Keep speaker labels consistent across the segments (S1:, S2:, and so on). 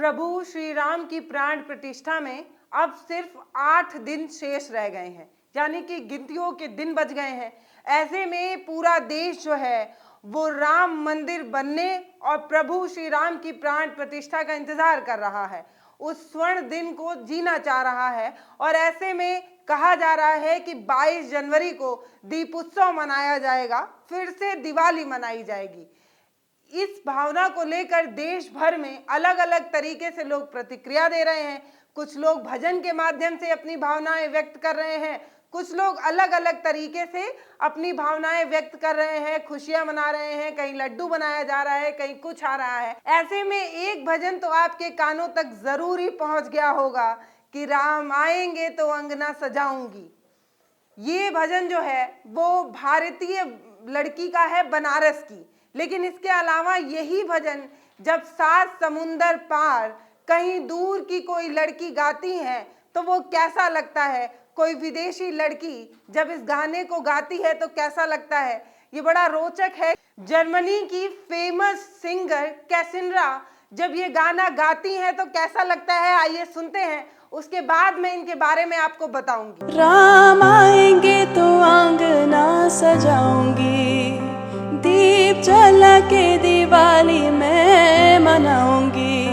S1: प्रभु श्री राम की प्राण प्रतिष्ठा में अब सिर्फ 8 दिन शेष रह गए हैं, यानी कि गिनतियों के दिन बच गए हैं। ऐसे में पूरा देश जो है वो राम मंदिर बनने और प्रभु श्री राम की प्राण प्रतिष्ठा का इंतजार कर रहा है, उस स्वर्ण दिन को जीना चाह रहा है। और ऐसे में कहा जा रहा है कि 22 जनवरी को दीप उत्सव मनाया जाएगा, फिर से दिवाली मनाई जाएगी। इस भावना को लेकर देश भर में अलग अलग तरीके से लोग प्रतिक्रिया दे रहे हैं। कुछ लोग भजन के माध्यम से अपनी भावनाएं व्यक्त कर रहे हैं, कुछ लोग अलग अलग तरीके से अपनी भावनाएं व्यक्त कर रहे हैं, खुशियां मना रहे हैं, कहीं लड्डू बनाया जा रहा है, कहीं कुछ आ रहा है। ऐसे में एक भजन तो आपके कानों तक जरूर ही पहुंच गया होगा कि राम आएंगे तो अंगना सजाऊंगी। ये भजन जो है वो भारतीय लड़की का है, बनारस की। लेकिन इसके अलावा यही भजन जब 7 समुंदर पार कहीं दूर की कोई लड़की गाती है तो वो कैसा लगता है, कोई विदेशी लड़की जब इस गाने को गाती है तो कैसा लगता है, ये बड़ा रोचक है। जर्मनी की फेमस सिंगर कैसिंड्रा जब ये गाना गाती हैं तो कैसा लगता है, आइए सुनते हैं, उसके बाद मैं इनके बारे में आपको बताऊंगी।
S2: राम आएंगे तो आंगना सजाऊंगी, दीप जला के दिवाली मैं मनाऊंगी,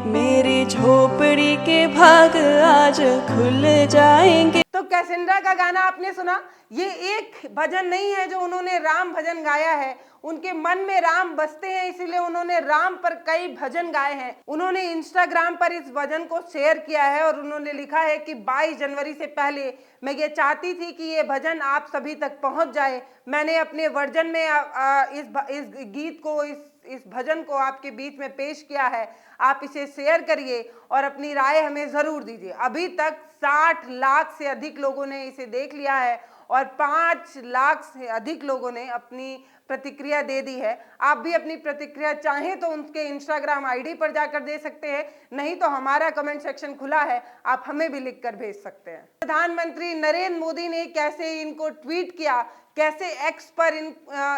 S2: मेरी झोपड़ी के भाग आज खुल जाएंगे।
S1: तो कैसिंड्रा का गाना आपने सुना। ये एक भजन नहीं है जो उन्होंने राम भजन गाया है, उनके मन में राम बसते हैं, इसीलिए उन्होंने राम पर कई भजन गाए हैं। उन्होंने इंस्टाग्राम पर इस भजन को शेयर किया है और उन्होंने लिखा है कि 22 जनवरी से पहले मैं ये चाहती थी कि ये भजन आप सभी तक पहुंच जाए। मैंने अपने वर्जन में इस गीत को, इस भजन को आपके बीच में पेश किया है। आप इसे शेयर करिए और अपनी राय हमें जरूर दीजिए। अभी तक 60 लाख से अधिक लोगों ने इसे देख लिया है और 5 लाख से अधिक लोगों ने अपनी प्रतिक्रिया दे दी है। आप भी अपनी प्रतिक्रिया चाहें तो उनके इंस्टाग्राम आईडी पर जाकर दे सकते हैं, नहीं तो हमारा कमेंट सेक्शन खुला है, आप हमें भी लिखकर भेज सकते हैं। प्रधानमंत्री नरेंद्र मोदी ने कैसे इनको ट्वीट किया, कैसे एक्स पर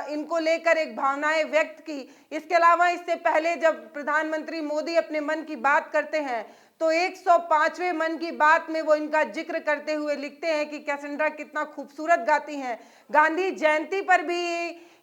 S1: इनको लेकर एक भावनाएं व्यक्त की। इसके अलावा इससे पहले जब प्रधानमंत्री मोदी अपने मन की बात करते हैं तो 105वें मन की बात में वो इनका जिक्र करते हुए लिखते हैं कि कैसिंड्रा कितना खूबसूरत गाती हैं। गांधी जयंती पर भी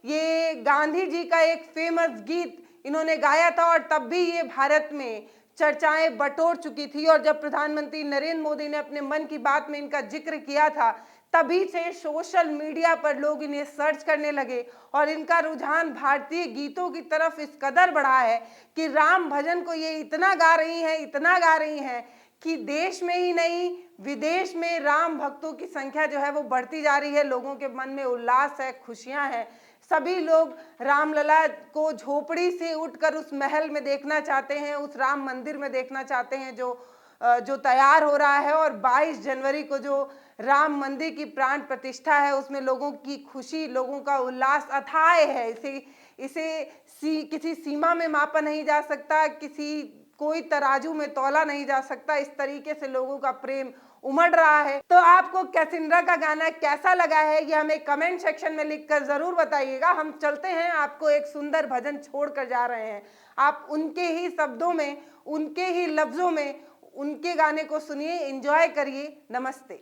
S1: ये गांधी जी का एक फेमस गीत इन्होंने गाया था और तब भी ये भारत में चर्चाएं बटोर चुकी थी। और जब प्रधानमंत्री नरेंद्र मोदी ने अपने मन की बात में इनका जिक्र किया था तभी से सोशल मीडिया पर लोग इन्हें सर्च करने लगे और इनका रुझान भारतीय गीतों की तरफ इस कदर बढ़ा है कि राम भजन को ये इतना गा रही हैं कि देश में ही नहीं विदेश में राम भक्तों की संख्या जो है वो बढ़ती जा रही है। लोगों के मन में उल्लास है, खुशियां हैं। सभी लोग रामलला को झोपड़ी से उठकर उस महल में देखना चाहते हैं, उस राम मंदिर में देखना चाहते हैं जो तैयार हो रहा है। और 22 जनवरी को जो राम मंदिर की प्राण प्रतिष्ठा है उसमें लोगों की खुशी, लोगों का उल्लास अथाह है। इसे किसी सीमा में मापा नहीं जा सकता, कोई तराजू में तौला नहीं जा सकता। इस तरीके से लोगों का प्रेम उमड़ रहा है। तो आपको कैसिंड्रा का गाना कैसा लगा है ये हमें कमेंट सेक्शन में लिखकर जरूर बताइएगा। हम चलते हैं, आपको एक सुंदर भजन छोड़कर जा रहे हैं। आप उनके ही शब्दों में, उनके ही लफ्जों में उनके गाने को सुनिए, एंजॉय करिए। नमस्ते।